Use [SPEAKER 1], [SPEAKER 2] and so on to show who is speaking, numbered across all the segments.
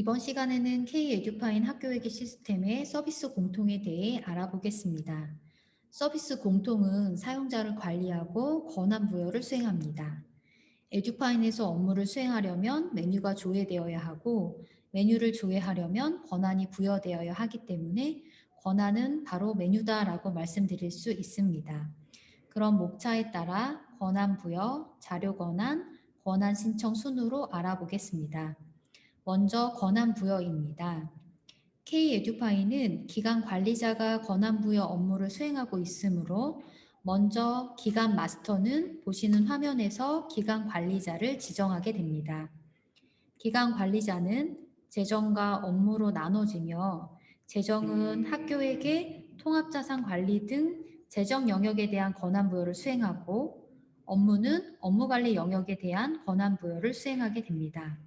[SPEAKER 1] 이번 시간에는 K-에듀파인 학교회계 시스템의 서비스 공통에 대해 알아보겠습니다. 서비스 공통은 사용자를 관리하고 권한 부여를 수행합니다. 에듀파인에서 업무를 수행하려면 메뉴가 조회되어야 하고 메뉴를 조회하려면 권한이 부여되어야 하기 때문에 권한은 바로 메뉴다라고 말씀드릴 수 있습니다. 그럼 목차에 따라 권한 부여, 자료 권한, 권한 신청 순으로 알아보겠습니다. 먼저 권한 부여입니다. K-에듀파이는 기관 관리자가 권한 부여 업무를 수행하고 있으므로 먼저 기관 마스터는 보시는 화면에서 기관 관리자를 지정하게 됩니다. 기관 관리자는 재정과 업무로 나눠지며 재정은 학교에게 통합자산 관리 등 재정 영역에 대한 권한 부여를 수행하고 업무는 업무 관리 영역에 대한 권한 부여를 수행하게 됩니다.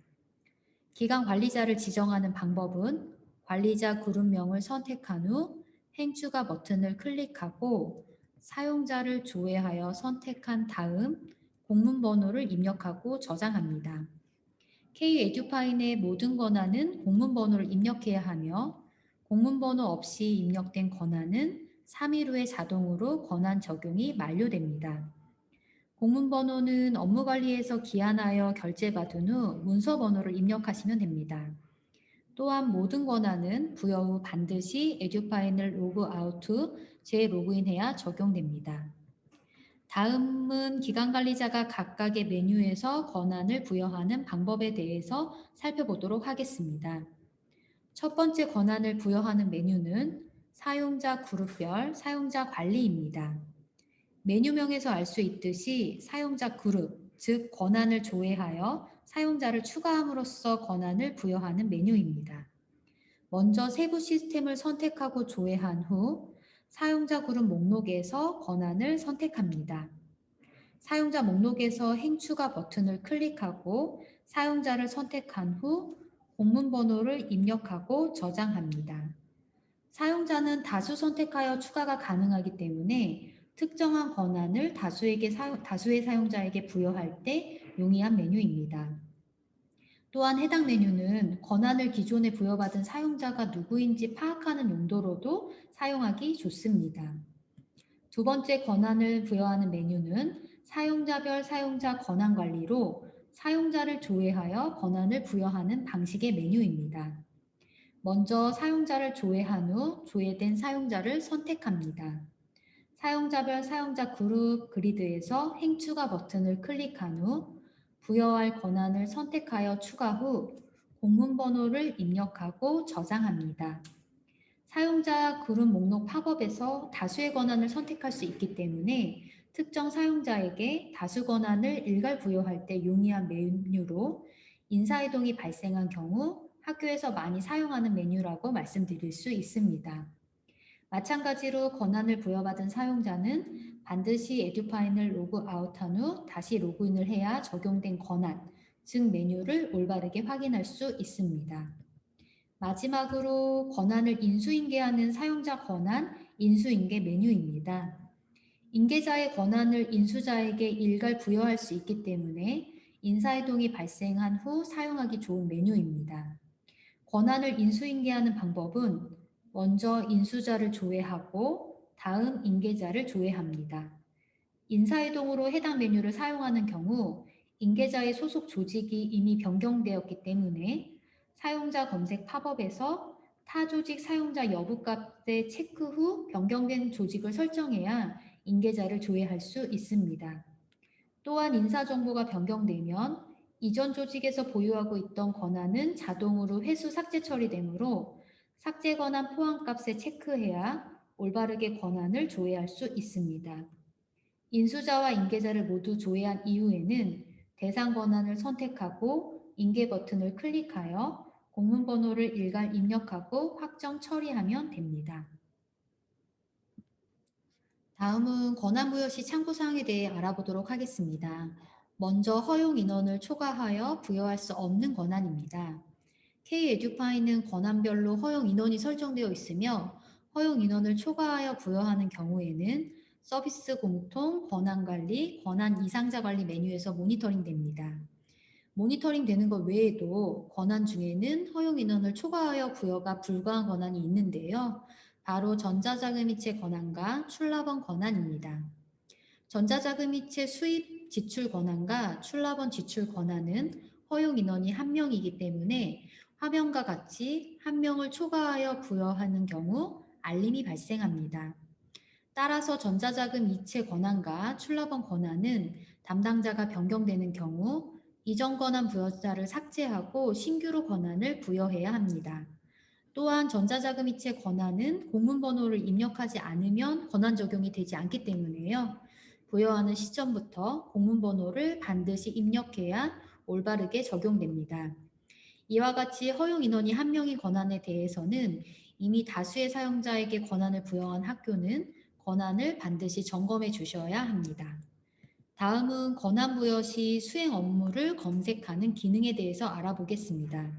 [SPEAKER 1] 기관 관리자를 지정하는 방법은 관리자 그룹명을 선택한 후 행추가 버튼을 클릭하고 사용자를 조회하여 선택한 다음 공문 번호를 입력하고 저장합니다. K-에듀파인의 모든 권한은 공문 번호를 입력해야 하며 공문 번호 없이 입력된 권한은 3일 후에 자동으로 권한 적용이 만료됩니다. 공문 번호는 업무 관리에서 기한하여 결제받은 후 문서 번호를 입력하시면 됩니다. 또한 모든 권한은 부여 후 반드시 에듀파인을 로그아웃 후 재로그인해야 적용됩니다. 다음은 기관 관리자가 각각의 메뉴에서 권한을 부여하는 방법에 대해서 살펴보도록 하겠습니다. 첫 번째 권한을 부여하는 메뉴는 사용자 그룹별 사용자 관리입니다. 메뉴명에서 알 수 있듯이 사용자 그룹, 즉 권한을 조회하여 사용자를 추가함으로써 권한을 부여하는 메뉴입니다. 먼저 세부 시스템을 선택하고 조회한 후 사용자 그룹 목록에서 권한을 선택합니다. 사용자 목록에서 행추가 버튼을 클릭하고 사용자를 선택한 후 공문 번호를 입력하고 저장합니다. 사용자는 다수 선택하여 추가가 가능하기 때문에 특정한 권한을 다수의 사용자에게 부여할 때 용이한 메뉴입니다. 또한 해당 메뉴는 권한을 기존에 부여받은 사용자가 누구인지 파악하는 용도로도 사용하기 좋습니다. 두 번째 권한을 부여하는 메뉴는 사용자별 사용자 권한 관리로 사용자를 조회하여 권한을 부여하는 방식의 메뉴입니다. 먼저 사용자를 조회한 후 조회된 사용자를 선택합니다. 사용자별 사용자 그룹 그리드에서 행추가 버튼을 클릭한 후 부여할 권한을 선택하여 추가 후 공문 번호를 입력하고 저장합니다. 사용자 그룹 목록 팝업에서 다수의 권한을 선택할 수 있기 때문에 특정 사용자에게 다수 권한을 일괄 부여할 때 용이한 메뉴로 인사이동이 발생한 경우 학교에서 많이 사용하는 메뉴라고 말씀드릴 수 있습니다. 마찬가지로 권한을 부여받은 사용자는 반드시 에듀파인을 로그아웃한 후 다시 로그인을 해야 적용된 권한, 즉 메뉴를 올바르게 확인할 수 있습니다. 마지막으로 권한을 인수인계하는 사용자 권한, 인수인계 메뉴입니다. 인계자의 권한을 인수자에게 일괄 부여할 수 있기 때문에 인사이동이 발생한 후 사용하기 좋은 메뉴입니다. 권한을 인수인계하는 방법은 먼저 인수자를 조회하고 다음 인계자를 조회합니다. 인사이동으로 해당 메뉴를 사용하는 경우 인계자의 소속 조직이 이미 변경되었기 때문에 사용자 검색 팝업에서 타 조직 사용자 여부 값에 체크 후 변경된 조직을 설정해야 인계자를 조회할 수 있습니다. 또한 인사정보가 변경되면 이전 조직에서 보유하고 있던 권한은 자동으로 회수 삭제 처리되므로 삭제 권한 포함값에 체크해야 올바르게 권한을 조회할 수 있습니다. 인수자와 인계자를 모두 조회한 이후에는 대상 권한을 선택하고 인계 버튼을 클릭하여 공문 번호를 일괄 입력하고 확정 처리하면 됩니다. 다음은 권한 부여 시 참고사항에 대해 알아보도록 하겠습니다. 먼저 허용 인원을 초과하여 부여할 수 없는 권한입니다. K-에듀파이는 권한별로 허용 인원이 설정되어 있으며 허용 인원을 초과하여 부여하는 경우에는 서비스 공통, 권한 관리, 권한 이상자 관리 메뉴에서 모니터링됩니다. 모니터링 되는 것 외에도 권한 중에는 허용 인원을 초과하여 부여가 불가한 권한이 있는데요. 바로 전자자금이체 권한과 출납원 권한입니다. 전자자금이체 수입 지출 권한과 출납원 지출 권한은 허용 인원이 한 명이기 때문에 화면과 같이 한 명을 초과하여 부여하는 경우 알림이 발생합니다. 따라서 전자자금 이체 권한과 출납원 권한은 담당자가 변경되는 경우 이전 권한 부여자를 삭제하고 신규로 권한을 부여해야 합니다. 또한 전자자금 이체 권한은 공문번호를 입력하지 않으면 권한 적용이 되지 않기 때문에요. 부여하는 시점부터 공문번호를 반드시 입력해야 올바르게 적용됩니다. 이와 같이 허용 인원이 한 명인 권한에 대해서는 이미 다수의 사용자에게 권한을 부여한 학교는 권한을 반드시 점검해 주셔야 합니다. 다음은 권한 부여 시 수행 업무를 검색하는 기능에 대해서 알아보겠습니다.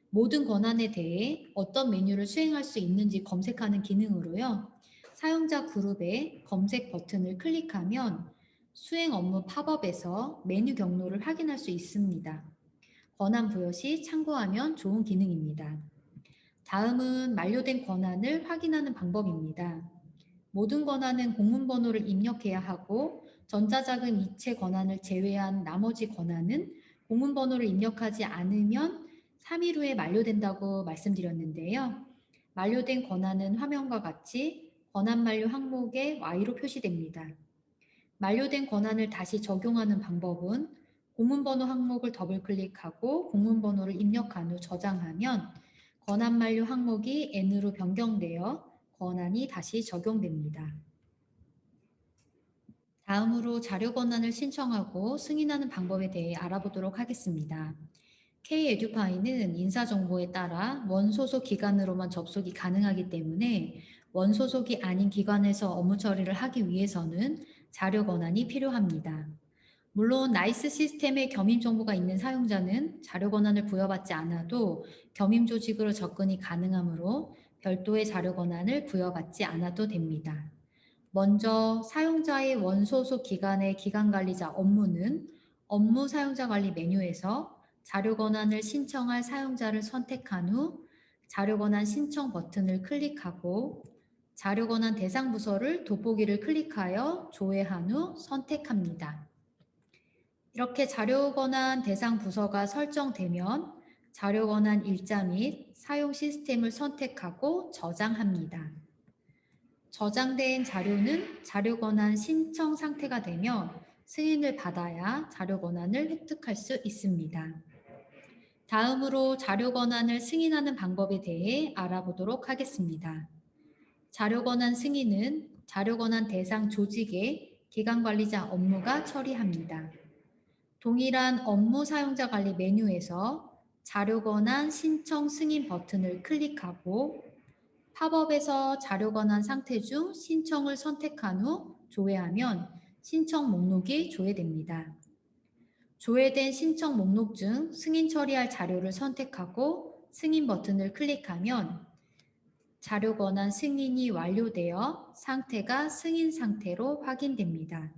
[SPEAKER 1] 모든 권한에 대해 어떤 메뉴를 수행할 수 있는지 검색하는 기능으로요. 사용자 그룹의 검색 버튼을 클릭하면 수행 업무 팝업에서 메뉴 경로를 확인할 수 있습니다. 권한 부여 시 참고하면 좋은 기능입니다. 다음은 만료된 권한을 확인하는 방법입니다. 모든 권한은 공문번호를 입력해야 하고 전자자금 이체 권한을 제외한 나머지 권한은 공문번호를 입력하지 않으면 3일 후에 만료된다고 말씀드렸는데요. 만료된 권한은 화면과 같이 권한 만료 항목에 Y로 표시됩니다. 만료된 권한을 다시 적용하는 방법은 공문번호 항목을 더블클릭하고 공문번호를 입력한 후 저장하면 권한 만료 항목이 N으로 변경되어 권한이 다시 적용됩니다. 다음으로 자료 권한을 신청하고 승인하는 방법에 대해 알아보도록 하겠습니다. K-에듀파이는 인사정보에 따라 원소속 기관으로만 접속이 가능하기 때문에 원소속이 아닌 기관에서 업무 처리를 하기 위해서는 자료 권한이 필요합니다. 물론 나이스 시스템에 겸임 정보가 있는 사용자는 자료 권한을 부여받지 않아도 겸임 조직으로 접근이 가능하므로 별도의 자료 권한을 부여받지 않아도 됩니다. 먼저 사용자의 원소속 기관의 기관관리자 업무는 업무 사용자 관리 메뉴에서 자료 권한을 신청할 사용자를 선택한 후 자료 권한 신청 버튼을 클릭하고 자료 권한 대상 부서를 돋보기를 클릭하여 조회한 후 선택합니다. 이렇게 자료 권한 대상 부서가 설정되면 자료 권한 일자 및 사용 시스템을 선택하고 저장합니다. 저장된 자료는 자료 권한 신청 상태가 되면 승인을 받아야 자료 권한을 획득할 수 있습니다. 다음으로 자료 권한을 승인하는 방법에 대해 알아보도록 하겠습니다. 자료 권한 승인은 자료 권한 대상 조직의 기관관리자 업무가 처리합니다. 동일한 업무 사용자 관리 메뉴에서 자료 권한 신청 승인 버튼을 클릭하고 팝업에서 자료 권한 상태 중 신청을 선택한 후 조회하면 신청 목록이 조회됩니다. 조회된 신청 목록 중 승인 처리할 자료를 선택하고 승인 버튼을 클릭하면 자료 권한 승인이 완료되어 상태가 승인 상태로 확인됩니다.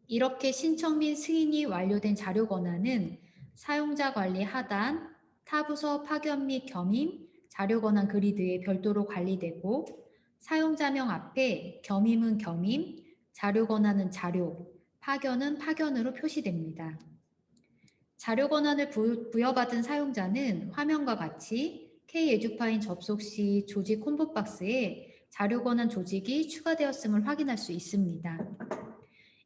[SPEAKER 1] 이렇게 신청 및 승인이 완료된 자료 권한은 사용자 관리 하단, 타부서 파견 및 겸임, 자료 권한 그리드에 별도로 관리되고 사용자명 앞에 겸임은 겸임, 자료 권한은 자료, 파견은 파견으로 표시됩니다. 자료 권한을 부여받은 사용자는 화면과 같이 K-에듀파인 접속 시 조직 콤보박스에 자료 권한 조직이 추가되었음을 확인할 수 있습니다.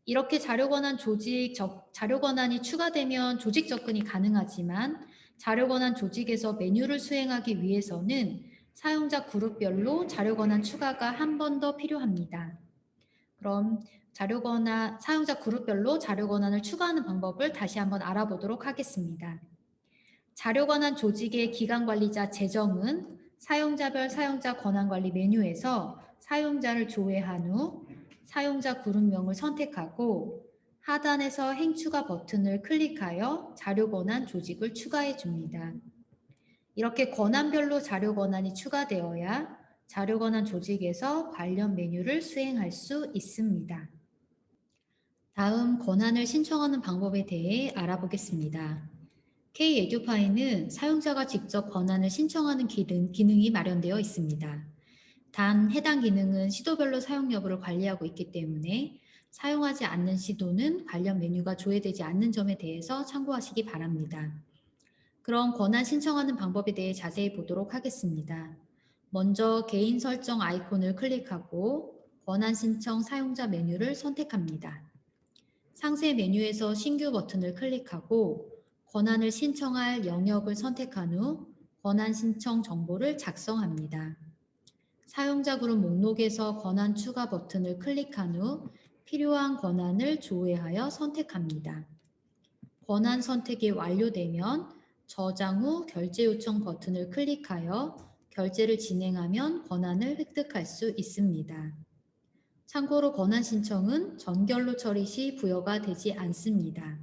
[SPEAKER 1] 이렇게 자료 권한이 추가되면 조직 접근이 가능하지만 자료 권한 조직에서 메뉴를 수행하기 위해서는 사용자 그룹별로 자료 권한 추가가 한 번 더 필요합니다. 그럼 사용자 그룹별로 자료 권한을 추가하는 방법을 다시 한번 알아보도록 하겠습니다. 자료 권한 조직의 기관 관리자 제정은 사용자별 사용자 권한 관리 메뉴에서 사용자를 조회한 후 사용자 그룹명을 선택하고 하단에서 행추가 버튼을 클릭하여 자료 권한 조직을 추가해 줍니다. 이렇게 권한별로 자료 권한이 추가되어야 자료 권한 조직에서 관련 메뉴를 수행할 수 있습니다. 다음 권한을 신청하는 방법에 대해 알아보겠습니다. K-에듀파이는 사용자가 직접 권한을 신청하는 기능이 마련되어 있습니다. 단 해당 기능은 시도별로 사용 여부를 관리하고 있기 때문에 사용하지 않는 시도는 관련 메뉴가 조회되지 않는 점에 대해서 참고하시기 바랍니다. 그럼 권한 신청하는 방법에 대해 자세히 보도록 하겠습니다. 먼저 개인 설정 아이콘을 클릭하고 권한 신청 사용자 메뉴를 선택합니다. 상세 메뉴에서 신규 버튼을 클릭하고 권한을 신청할 영역을 선택한 후 권한 신청 정보를 작성합니다. 사용자 그룹 목록에서 권한 추가 버튼을 클릭한 후 필요한 권한을 조회하여 선택합니다. 권한 선택이 완료되면 저장 후 결제 요청 버튼을 클릭하여 결제를 진행하면 권한을 획득할 수 있습니다. 참고로 권한 신청은 전결로 처리 시 부여가 되지 않습니다.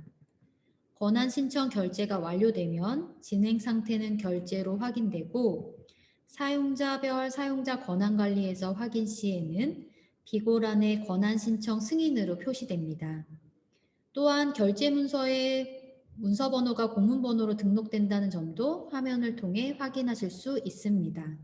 [SPEAKER 1] 권한 신청 결제가 완료되면 진행 상태는 결제로 확인되고 사용자별 사용자 권한 관리에서 확인 시에는 비고란의 권한 신청 승인으로 표시됩니다. 또한 결제 문서에 문서 번호가 공문 번호로 등록된다는 점도 화면을 통해 확인하실 수 있습니다.